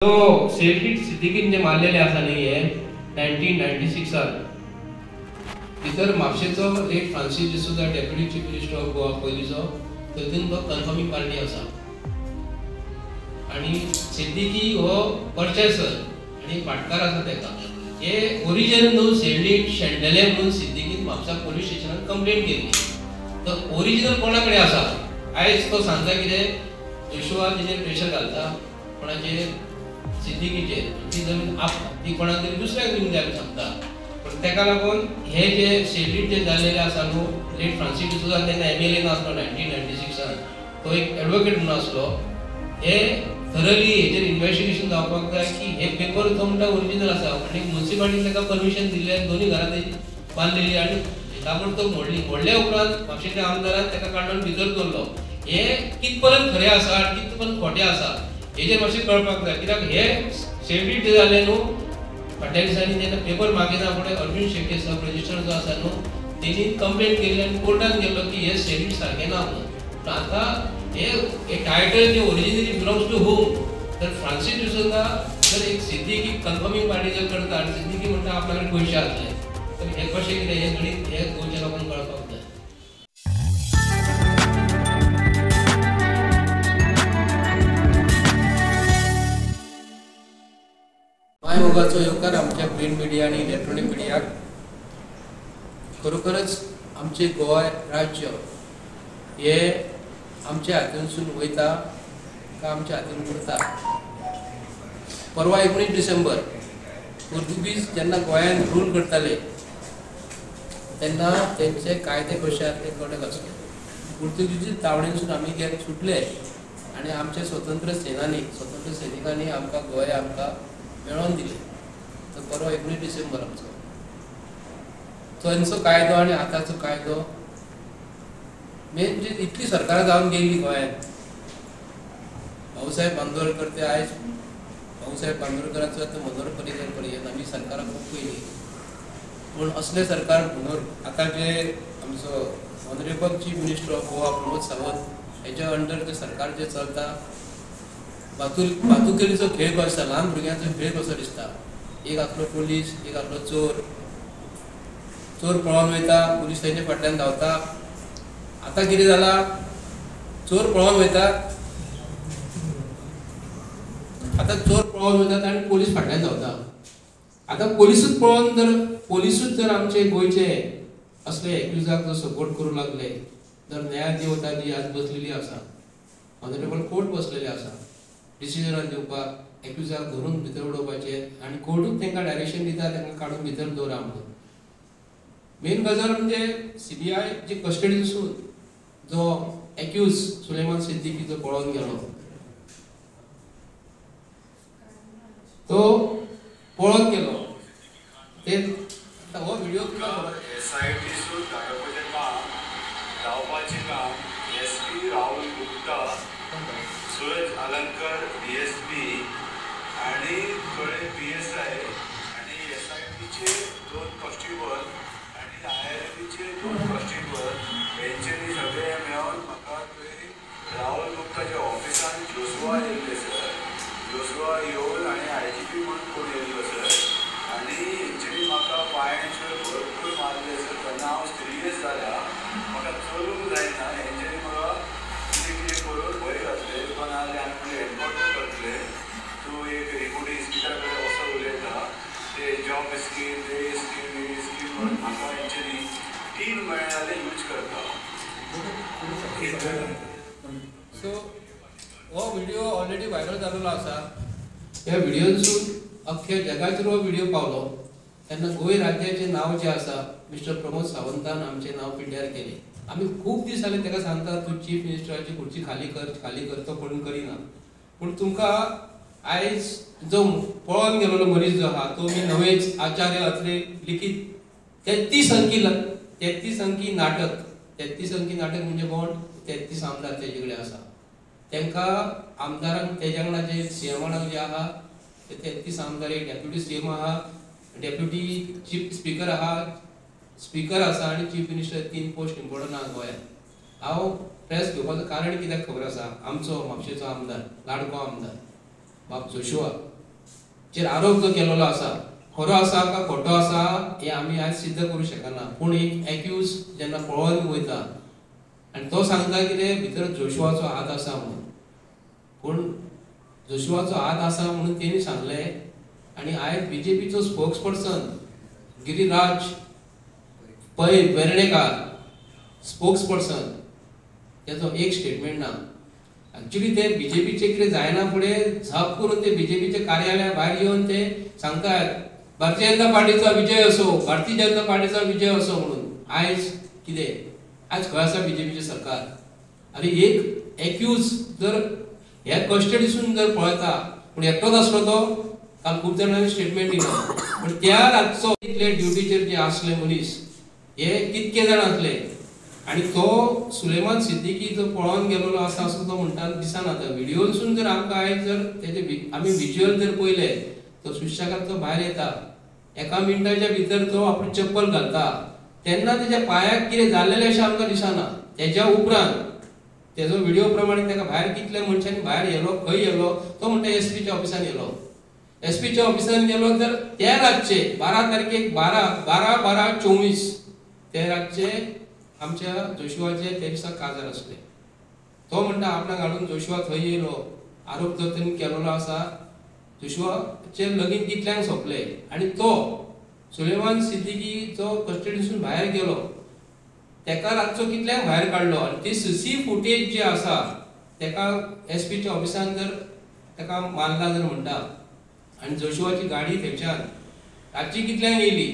तो शेल्डी सिद्दीकीन जे मारलेले आसा न्ही हे 1996 भितर म्हापशेचो late Francis D'Souza deputy chief minister of Goa पयलींचो थंयसून तो कन्फर्मिंग पार्टी आसा आनी सिद्दीकी हो परचेसर आनी पाटकार आसा तेका हे ओरिजिनल न्हू शेल्डी शेंडले म्हणून सिद्दीकीन म्हापसा पोलीस स्टेशनान कंप्लेंट केली तर ओरिजिनल कोणा कडेन आसा आयज तो सांगता कितें जोशुआ तेजेर प्रेशर घालता कोणाचेर सिद्दीकीचेर ती जमीन ती कोणाक तरी दुसऱ्याक दिवंक जाय सांगता पण तेका लागून हे जे शेल्डीत जे जाल्लेले आसा न्हू लेट फ्रांसीस डिसोजा तेन्ना MLA नासलो 1996 तो एक एडवोकेट म्हणून आसलो हे थरली हेचेर इन्व्हेस्टिगेशन जावपाक जाय की हे पेपर तो म्हणटा ओरिजिनल आसा आनी म्युनिसिपालिटीन तेका परमिशन दिल्ले दोन्ही घरां तेजी बांदलेली आनी ताबडतोब मोडल्या उपरांत म्हापशेच्या आमदारान तेका काडून भितर दवरलो हे कितपर्यंत खरें आसा कितपर्यंत खोटें आसा हेजेर मातशें कळपाक जाय कित्याक हे शेल्डीत जे जालें न्हू फाटल्या दिसांनी जेन्ना पेपर मागिना फुडें अर्जुन शेट्टी सब रजिस्टर जो आसा न्हू तेणी कंप्लेंट केली आनी कोर्टान गेलो की हे शेल्डीत सारकें ना म्हणून पूण आतां हे टायटल जे ओरिजिनली बिलोंग्स टू हूम तर फ्रांसीस डिसोजा जर एक सिद्दीकी कन्फर्मिंग पार्टी जर करता आनी सिद्दीकी म्हणटा आपल्या कडेन पयशे आसले तर हे कशें कितें हे गणीत हे गोंयच्या लोकांक कळपाक जाय मायमोगाचो येवकार आमच्या प्रिंट मिडिया आणि इलेक्ट्रॉनिक मिडियाक खरोखरच आमचे गोवा राज्य हे आमच्या हातूंतसून वयता काय आमच्या हातूंत उरता परवा 19 डिसेंबर पोर्तुगीज जेन्ना गोंयांत रूल करताले तेन्ना तेंचे कायदे कशे आसा ते कडक आसले पोर्तुगीज तावडेनसून आमी गेले सुटले आनी आमचे स्वतंत्र सैनिकांनी आमकां गोंय आमकां मेळोवन दिले तर परवा 19 डिसेंबर आमचो थंयचो कायदो आनी आतांचो कायदो मेन जे इतली सरकारां जावन गेल्ली गोंयांत भाऊसाहेब बांदोडकर ते आयज भाऊसाहेब बांदोडकरांचो आतां मनोहर पर्रीकर पर्यंत आमी सरकारां खूब पयली पूण असले सरकार आतां जे आमचो honourable chief minister of Goa Pramod Sawant हेच्या अंडर जे सरकार जे चलता बातुकेलीचो खेळ कसो आसता ल्हान भुरग्यांचो खेळ कसो दिसता एक आसलो पुलीस एक आसलो चोर पळोवन वयता पुलीस तेंचे फाटल्यान धांवता आतां कितें जाला चोर पळोवन वयतात आनी पुलीस फाटल्यान धांवता आतां पुलिसूच जर आमचे गोंयचे असले एक्युजाक जर सपोर्ट करूंक लागले जर न्यायाधिवता जी आज बसलेली आसा ऑनरेबल कोर्ट बसलेले आसा डिसिजनां दिवपाक एक्युजाक धरून भितर उडोवपाचे आनी कोर्टूच तांकां डायरेक्शन दिता तांकां काडून भितर दवरा म्हणून मेन गजाल म्हणजे CBI जी कस्टडीसून जो एक्यूज सुलेमान सिद्दीकी जो पळोवन गेलो तो पळोवन गेलो ते हो व्हिडिओ तुका SITसून धाडपाचें काम धांवपाचें काम SP राहुल गुप्ता सूरज अलंकर DSP आणि थोडे PSI आणि SITचे 2 कॉन्स्टेबल आणि IRBचे 2 कॉन्स्टेबल हेंच्यांनी सगळे मेळून म्हाका थंय राहुल गुप्ताच्या ऑफिसान जोशुआ येयल्ले सर जोशुआ येवन आनी IGP म्हणून कोण येयल्लो सर आनी हेंच्यांनी म्हाका पांयाचेर भरपूर मारले सर तेन्ना हांव सिरियस जाला म्हाका चलूंक जायना हेंच्यांनी म्हाका कितें करून भंय घातले तुका नाजाल्यार आनी एनकावंटर करतले तूं एक रिपोर्टी इन्स्टिट्यूटा कडेन वचून उलयता ते जॉब स्कीम ते स्कीम ही स्कीम म्हणून म्हाका हेंच्यांनी 3 म्हयने यूज करता सो हो व्हिडिओ ऑलरेडी व्हायरल जाल्लो आसा ह्या व्हिडिओसून अख्ख्या जगाचेर हो व्हिडिओ पावलो तेन्ना गोंय राज्याचें नांव जें आसा मिस्टर प्रमोद सावंतान आमचें नांव पिड्ड्यार केलें आमी खूब दीस जाले ताका सांगता तूं चीफ मिनिस्टराची खुर्ची खाली कर तो कोण करिना पूण तुमकां आयज जो पळोवन गेलोलो मनीस जो आहा तो मी नवेच आचार्य अत्रे लिखीत 33 अंकी नाटक म्हणजे कोण 33 आमदार तेजे कडेन आसा तांकां आमदारांक तेज्या वांगडा जे सीएमाक जे आहा ते 33 आमदार एक डेप्युटी CM आहा डेप्युटी चीफ स्पीकर आहा स्पीकर आसा आनी चीफ मिनिस्टर 3 पोस्ट इम्पॉर्टंट आहा गोंयांत हांव प्रेस घेवपाचो कारण कित्याक खबर आसा आमचो म्हापशेचो आमदार लाडको आमदार बाब जोशुआ चेर आरोप जो केलेलो आसा खरो आसा का खोटो आसा हे आमी आज सिद्ध करू शकना, पूण एक एक्यूज जेन्ना पळोवन वयता आनी तो सांगता कितें भितर जोशुआचो हात आसा म्हणून, पूण जोशुआचो हात आसा म्हणून तेणी सांगले आनी आयज बीजेपीचो स्पोक्स पर्सन गिरीराज पै वेर्णेकार स्पोक्स पर्सन त्याचो एक स्टेटमेंट ना. एक्चुअली ते बीजेपीचे कितें जायना फुडें झप करून ते बीजेपीचे कार्यालया भायर येवन ते सांगतात भारतीय जनता पार्टीचा विजय असो, भारतीय जनता पार्टीचा विजय असो म्हणून. आयज कितें आज खंय आसा बीजेपीचे सरकार? आनी एक एक्यूज जर ह्या कस्टडीसून जर पळयता पूण एकटोच आसलो तो, काल खूब जाणांनी स्टेटमेंट दिलो, पण त्या रातचो इतले ड्युटीचेर जे आसले मनीस हे कितके जाण आसले आनी तो सुलेमान सिद्दीकी जो पळोवन गेलेलो आसा असो तो म्हणटा दिसना. व्हिडिओसून जर आमकां आयज जर तेजे आमी विज्युअल जर पळयले तो सुशेगाद तो भायर येता, एका मिनटाच्या भितर तो आपली चप्पल घालता, तेन्ना तेज्या पांयाक कितें जाल्लेलें अशें आमकां दिसना. तेज्या उपरांत तेजो व्हिडिओ प्रमाणे तेका भायर कितल्या मनशांनी भायर येलो, खंय येलो, तो म्हणटा एसपीच्या ऑफिसान येलो. एसपीच्या ऑफिसान गेलो तर त्या रातचे 12 तारखेक 12/12/24 त्या रातचे आमच्या जोशुआचे त्या दिसा काजार आसले. तो म्हणटा आपणाक हाडून जोशुआ थंय येयलो, आरोप जो तेणी केलेलो आसा जोशुआचे लगीन कितल्यांक सोंपले आनी तो सुलेमान सिद्दीकी जो कस्टडीसून भायर गेलो तेका रातचो कितल्यांक भायर काडलो आनी ती सीसी फुटेज जी आसा तेका एसपीच्या ऑफिसान जर तेका मारला जर म्हणटा आनी जोशुआची गाडी थंयच्यान रातची कितल्यांक येयली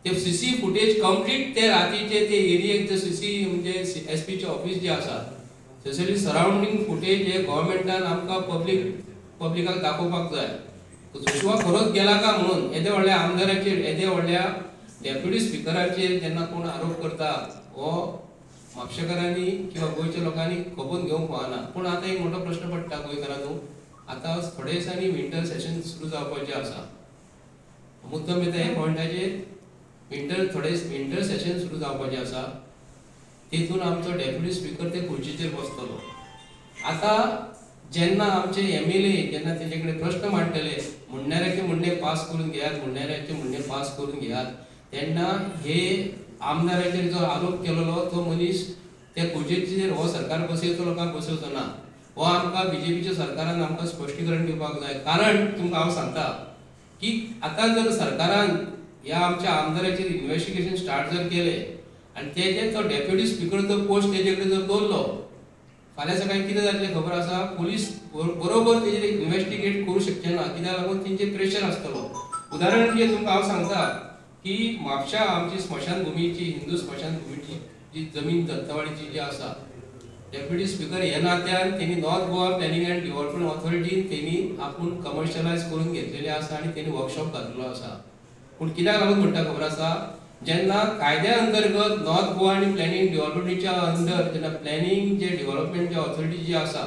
ते सीसी फुटेज कंप्लीट ते रातीचे ते एरियेक जे सीसी म्हणजे एसपीचे ऑफिस जे आसा थंयसरली सराउंडिंग फुटेज हे गव्हर्मेंटान आमकां पब्लिकाक दाखोवपाक जाय. जोशुआ खरोच गेला का म्हणून येदे व्हडल्या आमदाराचेर, येदे व्हडल्या डेप्युटी स्पिकराचेर जेन्ना कोण आरोप करता हो म्हापशेकारांनी किंवा गोंयच्या लोकांनी खपोवन घेवंक फावना. पूण आतां एक मोठो प्रश्न पडटा गोंयकारांक, आतां थोडे दिसांनी विंटर सेशन सुरू जावपाचें आसा. मुद्दम येता हे पॉयंटाचेर विंटर सेशन सुरू जावपाचें आसा, तेतून आमचो डेप्युटी स्पीकर ते खुर्चीचेर बसतलो. आतां जेन्ना आमचे एमएलए जेन्ना तेजे कडेन प्रश्न मांडटले, म्हणणाऱ्याचे म्हणणे पास करून घेयात, म्हणणाऱ्याचे म्हणणे पास करून घेयात, तेन्ना हे आमदाराचेर जो आरोप केलेलो तो मनीस त्या खुर्चीचेर हो सरकार बसयतो लोकांक बसयचो ना. हो आमकां बीजेपीच्या सरकारान आमकां स्पश्टीकरण दिवपाक जाय. कारण तुमकां हांव सांगता की आतां जर सरकारान ह्या आमच्या आमदाराचेर इन्व्हेस्टिगेशन स्टार्ट जर केलें आनी तेजे तो डेप्युटी स्पीकर जो पोस्ट तेजे कडेन जर दवरलो, फाल्यां सकाळीं कितें जातलें खबर आसा? पुलीस बरोबर तेजेर इन्व्हेस्टिगेट करूं शकचे ना, कित्याक लागून तेंचेर प्रेशर आसतलो. उदाहरण म्हणजे तुमकां हांव सांगता की म्हापशा आमची स्मशान भुमीची, हिंदू स्मशान भुमीची जी जमीन दत्तवाडीची जी आसा, डेप्युटी स्पीकर हे नात्यान तेणी north Goa planning and development ऑथॉरिटीन तेणी आपूण कमर्शियलायज करून घेतलेले आसा आनी तेणी वर्कशॉप घातलेलो आसा. पूण कित्याक लागून म्हणटा खबर आसा? जेन्ना कायद्या अंतर्गत नॉर्थ गोवा आनी प्लॅनिंग डेव्हलपमेंटच्या अंडर जेन्ना प्लॅनिंग जे डेव्हलपमेंटच्या ऑथॉरिटी जी आसा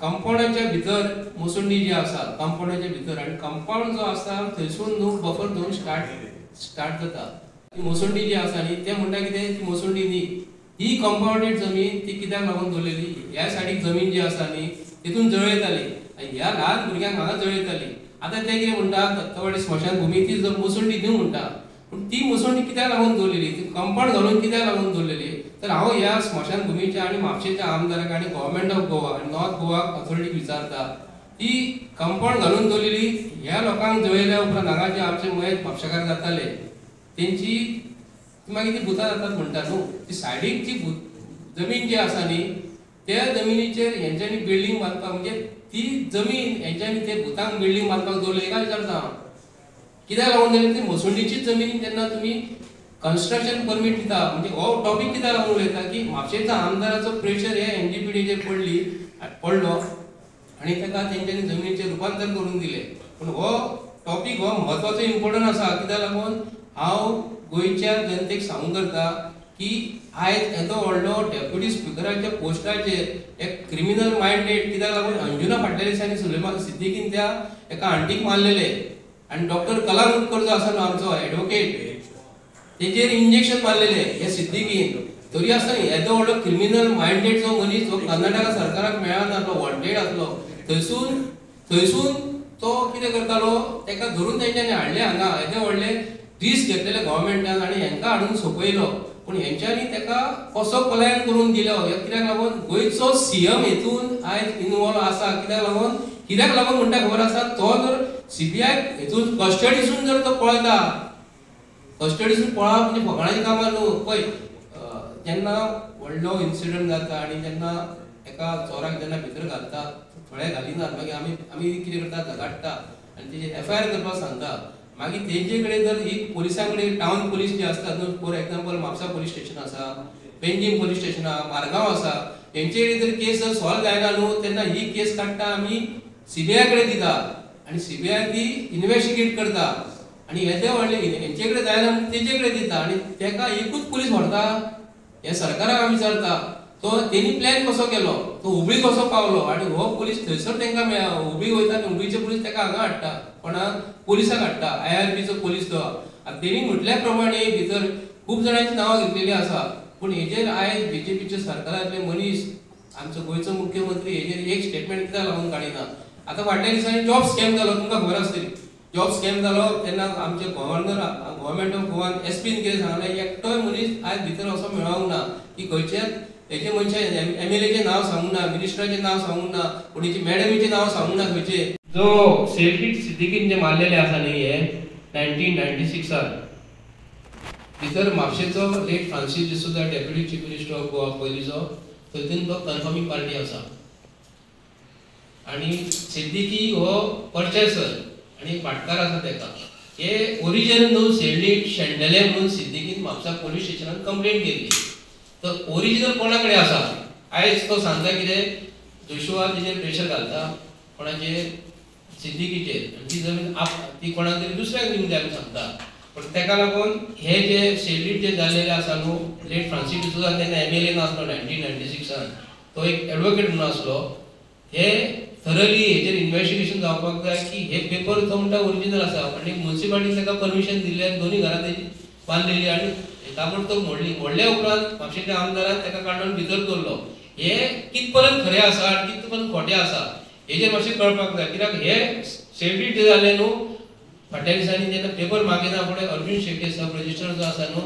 कंपाउंडाच्या भितर मुसंडी जी आसा कंपाउंडाच्या भितर आनी कंपाउंड जो आसा थंयसून न्हू बफर झोन स्टार्ट जाता. ती मुसंडी जी आसा न्ही ते म्हणटा कितें ती मुसंडी न्ही, ही कंपाउंडेड जमीन ती कित्याक लागून दवरलेली? ह्या सायडीक जमीन जी आसा न्ही तितून जळ येताली आनी ह्या ल्हान भुरग्यांक हांगा जळ येताली. आतां ते कितें म्हणटा दत्तवाडी स्मशान भुमी ती मुसंडी न्हू म्हणटा, पूण ती मुसंडी कित्याक लागून दवरलेली? ती कंपाउंड घालून कित्याक लागून दवरलेली? तर हांव ह्या स्मशान भुमीच्या आनी म्हापशेच्या आमदाराक आनी गव्हर्मेंट ऑफ गोवा आनी नॉर्थ गोवा ऑथॉरिटीक विचारता, ती कंपाउंड घालून दवरलेली ह्या लोकांक जळयल्या उपरांत हांगा जे आमचे मयत म्हापशेकार जाताले तेंची मागीर ती भुतां जातात म्हणटा न्हू. ती सायडीक जी जमीन जी आसा न्ही त्या जमिनीचेर हेंच्यांनी बिल्डींग बांदपाक, म्हणजे ती जमीन हेंच्यांनी ते भुतांक बिल्डींग बांदपाक दवरली काय विचारता हांव. कित्याक लागून दवरली? ती मुसंडीची जमीन जेन्ना तुमी कन्स्ट्रक्शन परमीट दिता, म्हणजे हो टॉपिक कित्याक लागून उलयता की म्हापशेच्या आमदाराचो प्रेशर हे एनजीपीडीचेर पडलो आनी ताका तेंच्यांनी जमिनीचेर रुपांतर करून दिलें. पूण हो टॉपिक हो म्हत्वाचो इम्पॉर्टंट आसा. कित्याक लागून हांव गोंयच्या जनतेक सांगूंक करता की आयज येदो व्हडलो डेप्युटी स्पीकराच्या पोस्टाचेर एक क्रिमिनल मायंडेड, कित्याक लागून अंजुना फाटल्या दिसांनी सुलेमान सिद्दीकीन त्या एका आंटीक मारलेले आनी डॉक्टर कलाम उत्कर जो आसा न्हू आमचो एडवोकेट तेजेर इंजेक्शन मारलेले हे सिद्दीकीन. तरी आसतना येदो व्हडलो क्रिमिनल मायंडेड जो मनीस जो कर्नाटका सरकाराक मेळना तो वॉन्टेड आसलो, थंयसून तो कितें करतालो ताका धरून तेंच्यांनी हाडले हांगा येदे व्हडले रिस्क घेतलेले गव्हर्मेंटान आनी हांकां हाडून सोंपयलो पूण हेंच्यांनी ताका कसो प्लॅन करून दिलो कित्याक लागून गोंयचो सीएम हेतून आयज इनवॉल्व आसा कित्याक लागून म्हणटा खबर आसा तो जर सीबीआय हेतून कस्टडीसून जर तो पळयता कस्टडीसून पळप म्हणजे फकाणाची कामां न्हू पळय जेन्ना व्हडलो इन्सिडंट जाता आनी जेन्ना एका चोराक जेन्ना भितर घालता थोडे घालिनात मागीर आमी कितें करता झगडटा आनी तेजेर एफआयआर करपाक सांगता मागीर तेंचे कडेन जर ही पुलिसां कडेन टावन पुलीस जे आसतात न्हू for example Mapusa police station आसा पेंजीम पुलीस स्टेशन आसा मारगांव आसा तेंचे कडेन जर केस जर सॉल्व जायना न्हू तेन्ना ही केस काडटा आमी सीबीआय कडेन दिता आनी सीबीआय ती इन्वेस्टिगेट करता आनी येदे व्हडले हेंचे कडेन जायना म्हणून तेंचे कडेन दिता आनी तेका एकूच पुलीस व्हरता हे सरकाराक आमी विचारता तो तेणी प्लॅन कसो केलो तो हुबळी कसो पावलो आनी हो पुलीस थंयसर तांकां मेळ्ळा हुबळी वयता आनी हुबळीचे पुलीस ताका हांगा हाडटा कोणाक पुलिसाक हाडटा IRBचो पुलीस तो आनी तेणी म्हटल्या प्रमाणे भितर खूब जाणांची नांवां घेतलेली आसा पूण हेजेर आयज BJPचे सरकारांतले मनीस आमचो गोंयचो मुख्यमंत्री हेजेर एक स्टेटमेंट कित्याक लागून काडिना आतां फाटल्या दिसांनी जॉब स्कॅम जालो तुमकां खबर आसतली जॉब स्कॅम जालो तेन्ना आमचे गव्हर्नमेंट ऑफ गोवान SPन कितें सांगलें एकटोय मनीस आयज भितर असो मेळोंक ना की खंयचेच हेचे मनशा MLAचें नांव सांगूंक ना मिनिस्टराचें नांव सांगूंक ना कोणीची मॅडमीचें नांव सांगूंक ना खंयचे जो सेल्टीक सिद्दीकीन जे मारलेले आसा न्ही हे 1996 भितर म्हापशेचो late Francis D'Souza deputy chief minister of Goa पयलींचो थंयतून तो कन्फर्मिंग पार्टी आसा आनी सिद्दीकी हो परचेसर आनी पाटकार आसा तेका हे ओरिजिनल न्हू शेंडले म्हणून सिद्दीकीन म्हापसा पुलीस स्टेशनान कंप्लेंट केल्ली तर ओरिजिनल कोणा कडेन आसा आयज तो सांगता कितें जोशुआ तेजेर प्रेशर घालता कोणाचेर सिद्दीकीचेर आनी ती जमीन ती कोणाक तरी दुसऱ्याक दिवंक जाय सांगता पण तेका लागून हे जे सेल्डीट जे जाल्लेले आसा न्हू लेट फ्रांसीस डिसोजा तेन्ना MLA नासलो 1996 तो एक एडवोकेट म्हणून आसलो हे थरली हेजेर इन्वेस्टिगेशन जावपाक जाय की हे पेपर तो म्हणटा ओरिजिनल आसा आनी म्युनिसिपालिटीन ताका परमिशन दिल्ले दोन्ही घरां तेजी बांदलेली आनी ताबडतोब मोडल्या उपरांत म्हापशेच्या आमदारान ताका काडून भितर दवरलो हे कितपर्यंत खरें आसा आनी कितपर्यंत खोटें आसा हेजेर मातशें कळपाक जाय कित्याक हे सेल्डीट जे जाले न्हू फाटल्या दिसांनी जेन्ना पेपर मागिना फुडें अर्जुन शेट्टी सब रजिस्टर जो आसा न्हू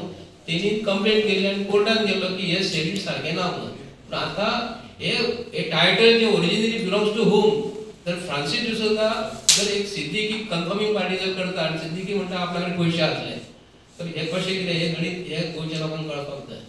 तेणी कंप्लेंट केली आनी कोर्टान गेलो की हे सेल्डीट सारकें ना म्हणून पूण आतां हे टायटल जे ओरिजिनली बिलोंग्स टू होम तर फ्रांसीस डिसोजा जर एक सिद्दीकी कन्फर्मिंग पार्टी जर करता आनी सिद्दीकी म्हणटा आपल्याकडे पयशे आसले तर हे कशें कितें हे गणित हे गोंयच्या लोकांक कळपाक जाय